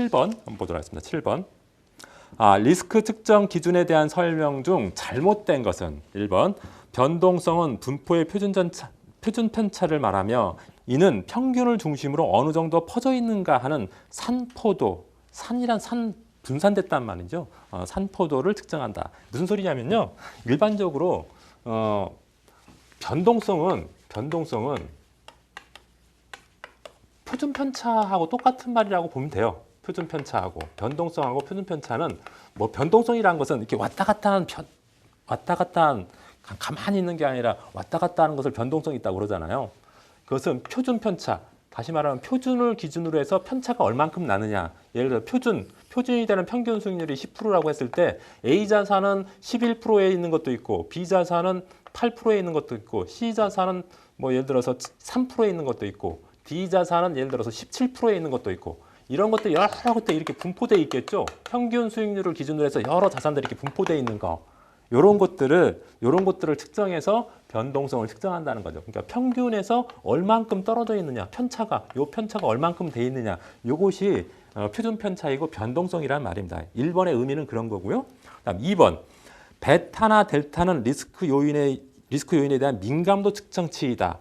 7번 한번 보도록 하겠습니다. 7번. 리스크 측정 기준에 대한 설명 중 잘못된 것은 1번. 변동성은 분포의 표준 편차를 말하며 이는 평균을 중심으로 어느 정도 퍼져 있는가 하는 산포도, 산이란 산 분산됐단 말이죠. 산포도를 측정한다. 무슨 소리냐면요. 일반적으로 변동성은 표준 편차하고 똑같은 말이라고 보면 돼요. 표준 편차하고 변동성하고 표준 편차는 뭐 변동성이라는 것은 이렇게 왔다 갔다 한 가만히 있는 게 아니라 왔다 갔다 하는 것을 변동성이 있다고 그러잖아요. 그것은 표준 편차. 다시 말하면 표준을 기준으로 해서 편차가 얼만큼 나느냐. 예를 들어 표준이 되는 평균 수익률이 10%라고 했을 때 A 자산은 11%에 있는 것도 있고 B 자산은 8%에 있는 것도 있고 C 자산은 뭐 예를 들어서 3%에 있는 것도 있고 D 자산은 예를 들어서 17%에 있는 것도 있고 이런 것들 여러 것들 이렇게 분포되어 있겠죠. 평균 수익률을 기준으로 해서 여러 자산들이 이렇게 분포되어 있는 거. 이런 것들을 측정해서 변동성을 측정한다는 거죠. 그러니까 평균에서 얼만큼 떨어져 있느냐, 요 편차가 얼만큼 돼 있느냐, 요것이 표준 편차이고 변동성이라는 말입니다. 1번의 의미는 그런 거고요. 그다음 2번, 베타나 델타는 리스크 요인에 대한 민감도 측정치이다.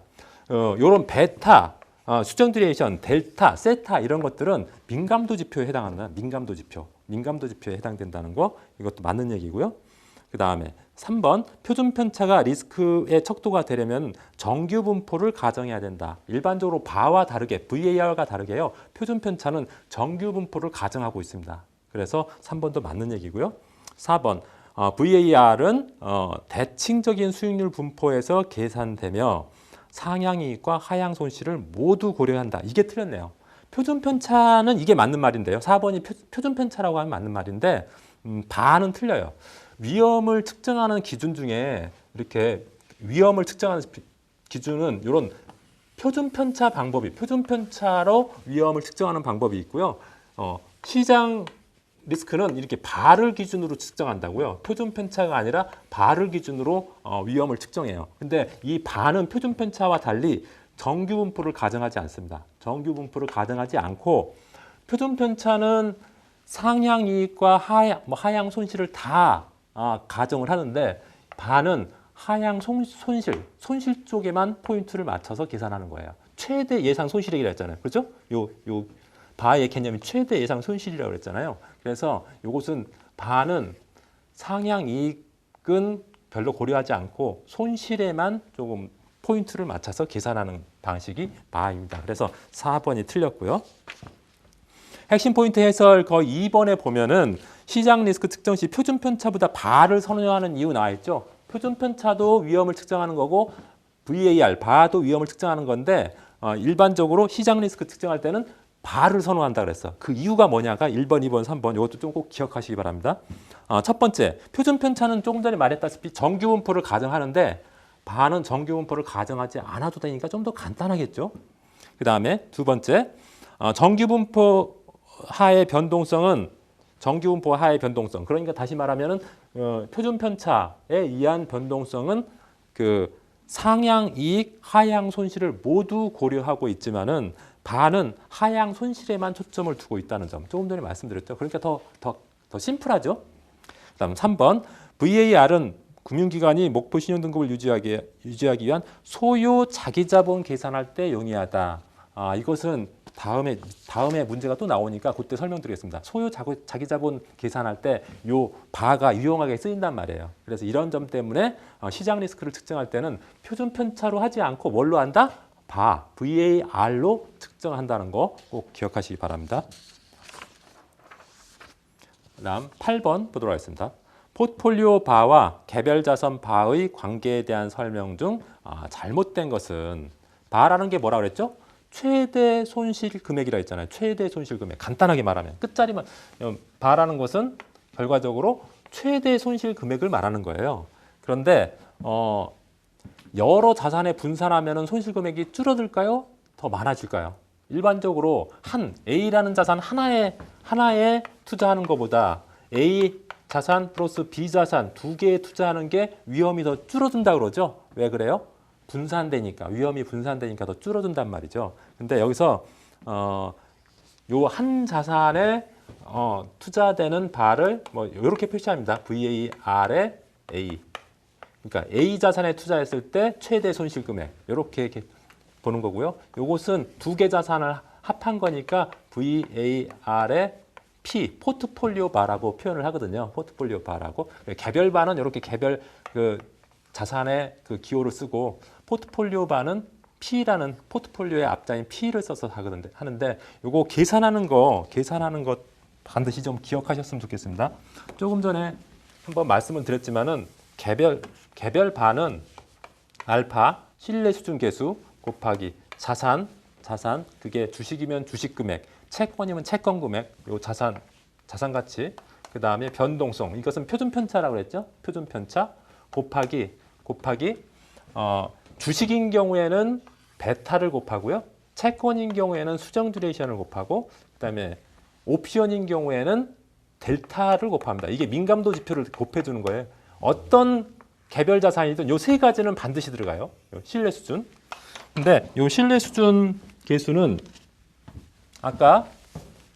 요런 베타, 수정 듀레이션, 델타, 세타 이런 것들은 민감도 지표에 해당한다. 민감도 지표에 해당된다는 거 이것도 맞는 얘기고요. 그 다음에 3번 표준 편차가 리스크의 척도가 되려면 정규 분포를 가정해야 된다. 일반적으로 바와 다르게 VAR과 다르게요. 표준 편차는 정규 분포를 가정하고 있습니다. 그래서 3번도 맞는 얘기고요. 4번 VAR은 대칭적인 수익률 분포에서 계산되며 상향이익과 하향 손실을 모두 고려한다. 이게 틀렸네요. 표준 편차는 이게 맞는 말인데요. 4번이 표준 편차라고 하면 맞는 말인데 바는 틀려요. 위험을 측정하는 기준 중에 이렇게 위험을 측정하는 기준은 이런 표준 편차로 위험을 측정하는 방법이 있고요. 시장 리스크는 이렇게 바를 기준으로 측정한다고요. 표준 편차가 아니라 바를 기준으로 위험을 측정해요. 근데 이 바는 표준 편차와 달리 정규 분포를 가정하지 않습니다. 정규 분포를 가정하지 않고 표준 편차는 상향 이익과 하향 손실을 다 가정을 하는데 바는 하향 손실 쪽에만 포인트를 맞춰서 계산하는 거예요. 최대 예상 손실액이라 했잖아요. 그렇죠? 요 바의 개념이 최대 예상 손실이라고 그랬잖아요. 그래서 이것은 바는 상향 이익은 별로 고려하지 않고 손실에만 조금 포인트를 맞춰서 계산하는 방식이 바입니다. 그래서 4번이 틀렸고요. 핵심 포인트 해설 거의 2번에 보면은 시장 리스크 측정 시 표준 편차보다 바를 선호하는 이유 나와 있죠. 표준 편차도 위험을 측정하는 거고 VAR, 바도 위험을 측정하는 건데 일반적으로 시장 리스크 측정할 때는 바를 선호한다 그랬어. 그 이유가 뭐냐가 1번, 2번, 3번 이것도 좀 꼭 기억하시기 바랍니다. 첫 번째, 표준 편차는 조금 전에 말했다시피 정규 분포를 가정하는데 바는 정규 분포를 가정하지 않아도 되니까 좀 더 간단하겠죠. 그 다음에 두 번째, 정규 분포 하의 변동성은 정규 분포 하의 변동성. 그러니까 다시 말하면은 표준 편차에 의한 변동성은 그 상향 이익, 하향 손실을 모두 고려하고 있지만은 바는 하향 손실에만 초점을 두고 있다는 점. 조금 전에 말씀드렸죠. 그러니까 더 심플하죠. 그다음 3번 VAR은 금융기관이 목표 신용등급을 유지하기 위한 소요 자기자본 계산할 때 용이하다. 이것은 다음에 문제가 또 나오니까 그때 설명드리겠습니다. 소요 자기자본 계산할 때 요 바가 유용하게 쓰인단 말이에요. 그래서 이런 점 때문에 시장 리스크를 측정할 때는 표준 편차로 하지 않고 뭘로 한다? 바, VAR로 측정한다는 거 꼭 기억하시기 바랍니다. 다음 8번 보도록 하겠습니다. 포트폴리오 바와 개별 자산 바의 관계에 대한 설명 중 잘못된 것은 바라는 게 뭐라 그랬죠? 최대 손실 금액이라 했잖아요. 최대 손실 금액. 간단하게 말하면 끝자리만 바라는 것은 결과적으로 최대 손실 금액을 말하는 거예요. 그런데 여러 자산에 분산하면 손실 금액이 줄어들까요? 더 많아질까요? 일반적으로 A라는 자산 하나에 투자하는 것보다 A 자산 플러스 B 자산 두 개에 투자하는 게 위험이 더 줄어든다 그러죠. 왜 그래요? 위험이 분산되니까 더 줄어든단 말이죠. 근데 여기서 요 한 자산에 투자되는 바를 뭐 이렇게 표시합니다. VAR의 A. 그러니까 A 자산에 투자했을 때 최대 손실 금액 이렇게 보는 거고요. 요것은 두 개 자산을 합한 거니까 VAR의 P, 포트폴리오 바라고 표현을 하거든요. 포트폴리오 바라고. 개별 바는 이렇게 개별 그 자산의 그 기호를 쓰고 포트폴리오 바는 P라는 포트폴리오의 앞자인 P를 써서 하는데 요거 계산하는 거 반드시 좀 기억하셨으면 좋겠습니다. 조금 전에 한번 말씀을 드렸지만은 개별 바는 알파 신뢰 수준 계수 곱하기 자산 그게 주식이면 주식 금액, 채권이면 채권 금액, 요 자산 가치, 그 다음에 변동성, 이것은 표준 편차라고 그랬죠? 표준 편차 곱하기 주식인 경우에는 베타를 곱하고요, 채권인 경우에는 수정 듀레이션을 곱하고, 그 다음에 옵션인 경우에는 델타를 곱합니다. 이게 민감도 지표를 곱해주는 거예요. 어떤 개별 자산이든 요 세 가지는 반드시 들어가요. 요 신뢰 수준. 근데 요 신뢰 수준 계수는 아까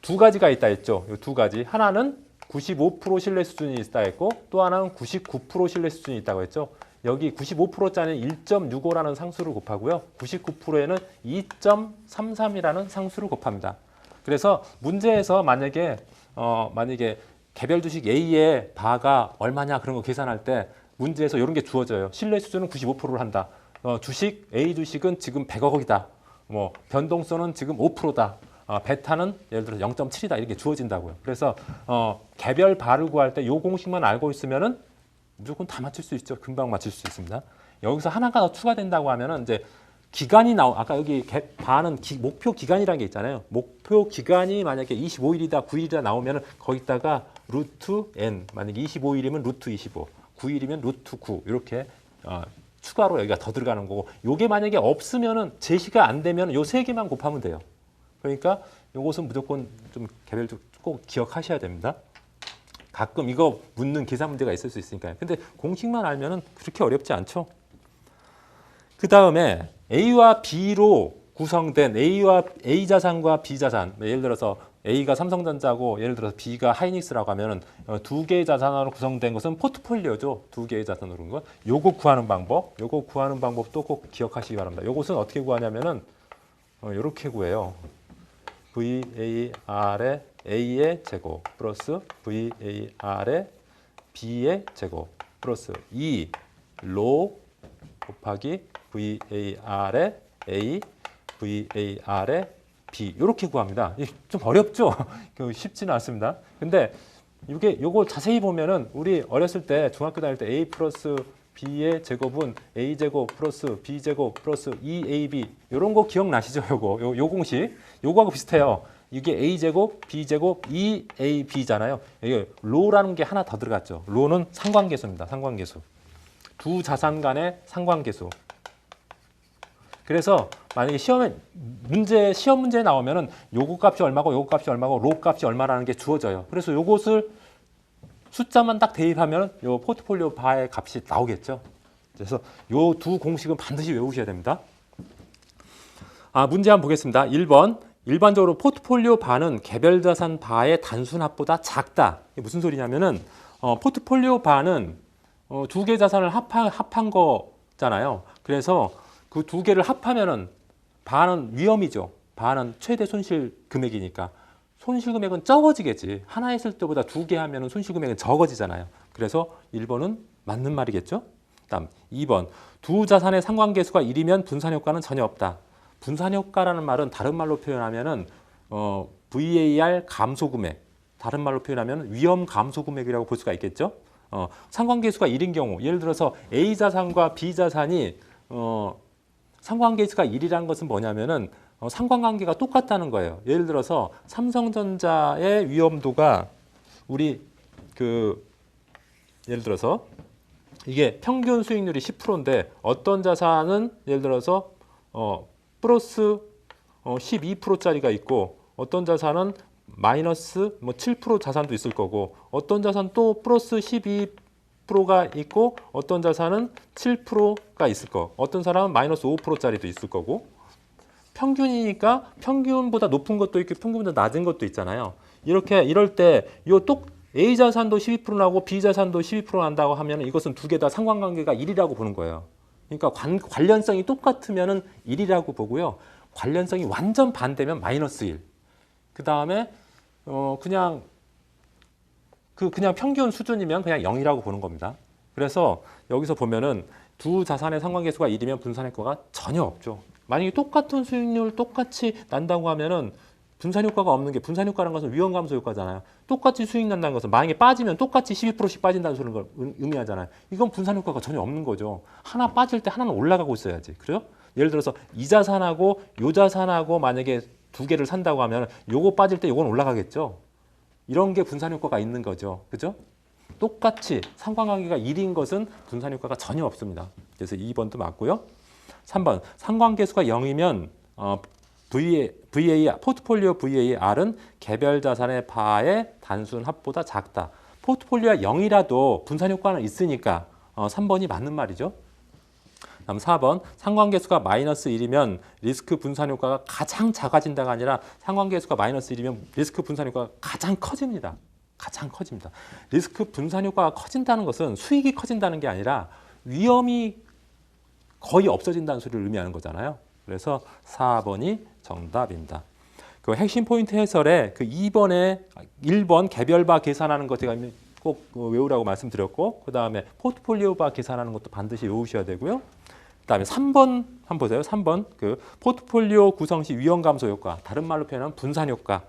두 가지가 있다 했죠. 요 두 가지. 하나는 95% 신뢰 수준이 있다 했고 또 하나는 99% 신뢰 수준이 있다고 했죠. 여기 95%짜리는 1.65라는 상수를 곱하고요. 99%에는 2.33이라는 상수를 곱합니다. 그래서 문제에서 만약에 개별 주식 A의 바가 얼마냐 그런 거 계산할 때 문제에서 이런 게 주어져요. 신뢰 수준은 95%를 한다. 주식 A 주식은 지금 100억이다. 뭐 변동성은 지금 5%다. 베타는 예를 들어 0.7이다. 이렇게 주어진다고요. 그래서 개별 바를 구할 때 이 공식만 알고 있으면은 무조건 다 맞출 수 있죠. 금방 맞출 수 있습니다. 여기서 하나가 더 추가된다고 하면은 이제 기간이 아까 여기 바는 목표 기간이라는 게 있잖아요. 목표 기간이 만약에 25일이다, 9일이다 나오면은 거기다가 루트 n, 만약에 25일이면 루트 25, 9일이면 루트 9 이렇게 추가로 여기가 더 들어가는 거고, 요게 만약에 없으면은 제시가 안 되면 요 세 개만 곱하면 돼요. 그러니까 요것은 무조건 좀 개별적으로 꼭 기억하셔야 됩니다. 가끔 이거 묻는 계산 문제가 있을 수 있으니까요. 근데 공식만 알면은 그렇게 어렵지 않죠. 그 다음에 A와 B로 구성된 A 자산과 B 자산, 예를 들어서 A가 삼성전자고 예를 들어서 B가 하이닉스라고 하면은 두 개의 자산으로 구성된 것은 포트폴리오죠. 두 개의 자산으로 그런 것. 요거 구하는 방법도 꼭 기억하시기 바랍니다. 요것은 어떻게 구하냐면은 이렇게 구해요. VAR의 A의 제곱 플러스 VAR의 B의 제곱 플러스 2로 곱하기 VAR의 A, VAR의 B 이렇게 구합니다. 좀 어렵죠? 쉽지는 않습니다. 근데 요거 자세히 보면은 우리 어렸을 때 중학교 다닐 때 A 플러스 B의 제곱은 A 제곱 플러스 B 제곱 플러스 2AB 이런 거 기억나시죠? 요 공식 요거하고 비슷해요. 이게 A 제곱 B 제곱 2AB잖아요. 이게 로라는 게 하나 더 들어갔죠. 로는 상관계수입니다. 상관계수. 두 자산 간의 상관계수. 그래서 만약에 시험 문제에 나오면은 요거 값이 얼마고 요 값이 얼마고 로 값이 얼마라는 게 주어져요. 그래서 요것을 숫자만 딱 대입하면 요 포트폴리오 바의 값이 나오겠죠. 그래서 요 두 공식은 반드시 외우셔야 됩니다. 문제 한번 보겠습니다. 1번. 일반적으로 포트폴리오 바는 개별 자산 바의 단순합보다 작다. 이게 무슨 소리냐면은 포트폴리오 바는 두 개 자산을 합한 거잖아요. 그래서 그 두 개를 합하면은 바는 위험이죠. 바는 최대 손실 금액이니까 손실 금액은 적어지겠지. 하나 했을 때보다 두 개 하면은 손실 금액은 적어지잖아요. 그래서 1번은 맞는 말이겠죠. 다음 2번. 두 자산의 상관계수가 1이면 분산 효과는 전혀 없다. 분산 효과라는 말은 다른 말로 표현하면은 VAR 감소 금액. 다른 말로 표현하면 위험 감소 금액이라고 볼 수가 있겠죠. 상관계수가 1인 경우, 예를 들어서 A 자산과 B 자산이 상관계수가 1이라는 것은 뭐냐면은 상관관계가 똑같다는 거예요. 예를 들어서 삼성전자의 위험도가 예를 들어서 이게 평균 수익률이 10%인데 어떤 자산은 예를 들어서 플러스 12%짜리가 있고 어떤 자산은 마이너스 7% 자산도 있을 거고 어떤 자산 또 플러스 12%가 있고 어떤 자산은 7%가 있을 거. 어떤 사람은 마이너스 5%짜리도 있을 거고 평균이니까 평균보다 높은 것도 있고 평균보다 낮은 것도 있잖아요. 이럴 때 A 자산도 12% 나고 B 자산도 12% 난다고 하면 이것은 두 개 다 상관관계가 1이라고 보는 거예요. 그러니까 관련성이 똑같으면은 1이라고 보고요. 관련성이 완전 반대면 마이너스 1. 그다음에 그냥 평균 수준이면 그냥 0이라고 보는 겁니다. 그래서 여기서 보면은 두 자산의 상관계수가 1이면 분산효과가 전혀 없죠. 만약에 똑같은 수익률 똑같이 난다고 하면은 분산효과가 없는 게, 분산효과라는 것은 위험감소 효과잖아요. 똑같이 수익 난다는 것은 만약에 빠지면 똑같이 12%씩 빠진다는 소리를 의미하잖아요. 이건 분산효과가 전혀 없는 거죠. 하나 빠질 때 하나는 올라가고 있어야지. 그래요? 예를 들어서 이 자산하고 요 자산하고 만약에 두 개를 산다고 하면 요거 빠질 때 요건 올라가겠죠. 이런 게 분산효과가 있는 거죠. 그죠? 똑같이 상관관계가 1인 것은 분산효과가 전혀 없습니다. 그래서 2번도 맞고요. 3번, 상관계수가 0이면 포트폴리오 VAR은 개별 자산의 바의 단순 합보다 작다. 포트폴리오가 0이라도 분산효과는 있으니까 3번이 맞는 말이죠. 다음 4번, 상관계수가 마이너스 1이면 리스크 분산효과가 가장 작아진다가 아니라 상관계수가 마이너스 1이면 리스크 분산효과가 가장 커집니다. 가장 커집니다. 리스크 분산효과가 커진다는 것은 수익이 커진다는 게 아니라 위험이 거의 없어진다는 소리를 의미하는 거잖아요. 그래서 4번이 정답입니다. 그 핵심 포인트 해설에 그 2번에 1번 개별바 계산하는 것 제가 꼭 외우라고 말씀드렸고, 그 다음에 포트폴리오바 계산하는 것도 반드시 외우셔야 되고요. 그 다음에 3번 한번 보세요. 3번 그 포트폴리오 구성 시 위험 감소 효과, 다른 말로 표현하면 분산 효과,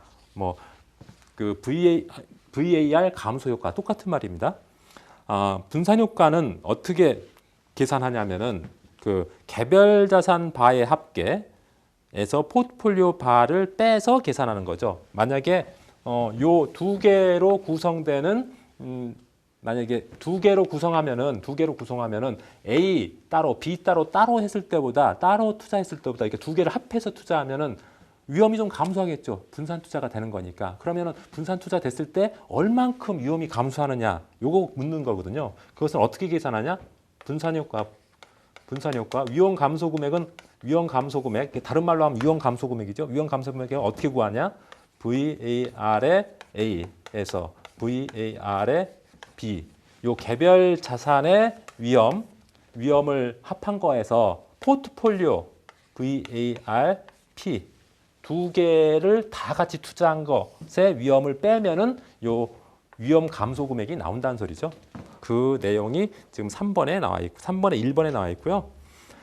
그 VAR 감소 효과 똑같은 말입니다. 분산 효과는 어떻게 계산하냐면은 그 개별 자산 바의 합계에서 포트폴리오 바를 빼서 계산하는 거죠. 만약에 요 두 개로 구성되는 만약에 두 개로 구성하면은 A 따로 B 따로 했을 때보다 따로 투자했을 때보다 이렇게 두 개를 합해서 투자하면은 위험이 좀 감소하겠죠. 분산 투자가 되는 거니까. 그러면은 분산 투자 됐을 때 얼만큼 위험이 감소하느냐 요거 묻는 거거든요. 그것은 어떻게 계산하냐? 분산 효과, 위험 감소 금액은 위험 감소 금액, 다른 말로 하면 위험 감소 금액이죠. 위험 감소 금액을 어떻게 구하냐? VAR의 A에서 VAR의 B, 요 개별 자산의 위험을 합한 거에서 포트폴리오 VAR P 두 개를 다 같이 투자한 것의 위험을 빼면은 요 위험 감소 금액이 나온다는 소리죠. 그 내용이 지금 3번에 나와 있고 3번에 1번에 나와 있고요.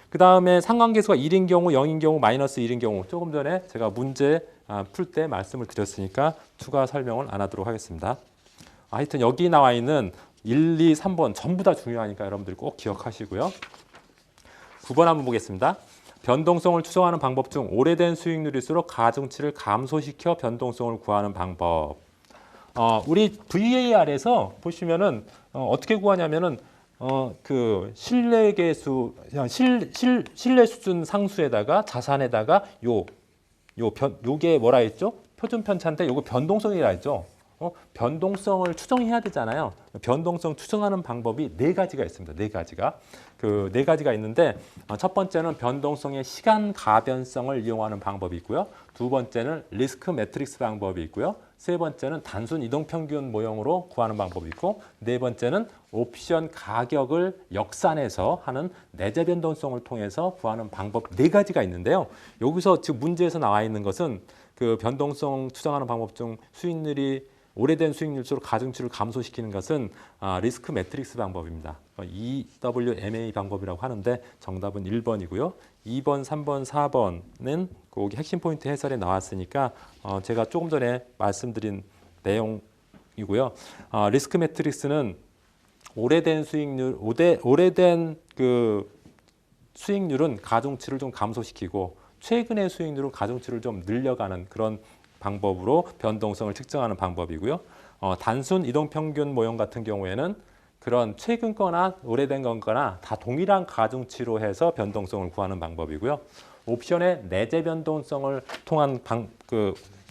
그 다음에 상관계수가 1인 경우, 0인 경우, 마이너스 1인 경우 조금 전에 제가 문제 풀 때 말씀을 드렸으니까 추가 설명을 안 하도록 하겠습니다. 하여튼 여기 나와 있는 1, 2, 3번 전부 다 중요하니까 여러분들이 꼭 기억하시고요. 9번 한번 보겠습니다. 변동성을 추정하는 방법 중 오래된 수익률일수록 가중치를 감소시켜 변동성을 구하는 방법. 우리 VAR에서 보시면은 어떻게 구하냐면은 그 신뢰계수, 신뢰 수준 상수에다가 자산에다가 요게 뭐라 했죠? 표준 편차인데 요거 변동성이라 했죠. 변동성을 추정해야 되잖아요. 변동성 추정하는 방법이 네 가지가 있습니다. 네 가지가. 그 네 가지가 있는데 첫 번째는 변동성의 시간 가변성을 이용하는 방법이 있고요. 두 번째는 리스크 매트릭스 방법이 있고요. 세 번째는 단순 이동 평균 모형으로 구하는 방법이 있고, 네 번째는 옵션 가격을 역산해서 하는 내재 변동성을 통해서 구하는 방법 네 가지가 있는데요. 여기서 지금 문제에서 나와 있는 것은 그 변동성 추정하는 방법 중 수익률이 오래된 수익률수록 가중치를 감소시키는 것은 리스크 매트릭스 방법입니다. EWMA 방법이라고 하는데 정답은 1번이고요. 2번, 3번, 4번은 거기 핵심 포인트 해설에 나왔으니까 제가 조금 전에 말씀드린 내용이고요. 리스크 매트릭스는 오래된 수익률, 오래된 그 수익률은 가중치를 좀 감소시키고 최근의 수익률은 가중치를 좀 늘려가는 그런 방법으로 변동성을 측정하는 방법이고요. 단순 이동 평균 모형 같은 경우에는 그런 최근 거나 오래된 거나 다 동일한 가중치로 해서 변동성을 구하는 방법이고요. 옵션의 내재 변동성을 통한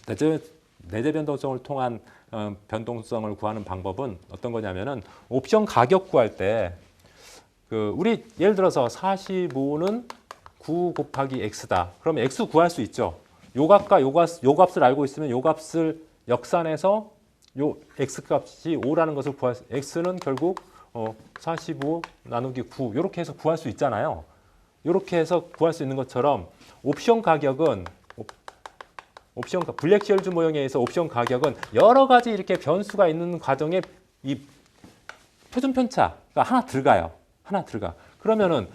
내재 변동성을 통한 변동성을 구하는 방법은 어떤 거냐면은 옵션 가격 구할 때 우리 예를 들어서 45는 9 곱하기 x다. 그러면 x 구할 수 있죠. 요 값과 요 값을 알고 있으면 요 값을 역산해서 요 x 값이 5라는 것을 구할 수, x는 결국 45 나누기 9 이렇게 해서 구할 수 있잖아요. 이렇게 해서 구할 수 있는 것처럼 옵션 가격은 블랙 쉘즈 모형에 의해서 옵션 가격은 여러 가지 이렇게 변수가 있는 과정에 이 표준 편차가 하나 들어가요. 하나 들어가. 그러면은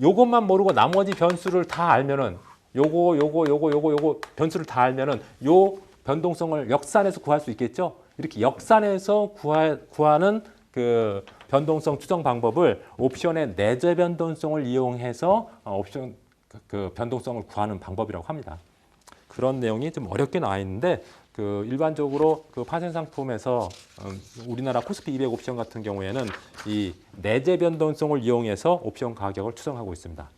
요것만 모르고 나머지 변수를 다 알면은 요거 변수를 다 알면은 요 변동성을 역산해서 구할 수 있겠죠. 이렇게 역산해서 구하는 그 변동성 추정 방법을 옵션의 내재 변동성을 이용해서 옵션 그 변동성을 구하는 방법이라고 합니다. 그런 내용이 좀 어렵게 나와 있는데 그 일반적으로 그 파생 상품에서 우리나라 코스피 200 옵션 같은 경우에는 이 내재 변동성을 이용해서 옵션 가격을 추정하고 있습니다.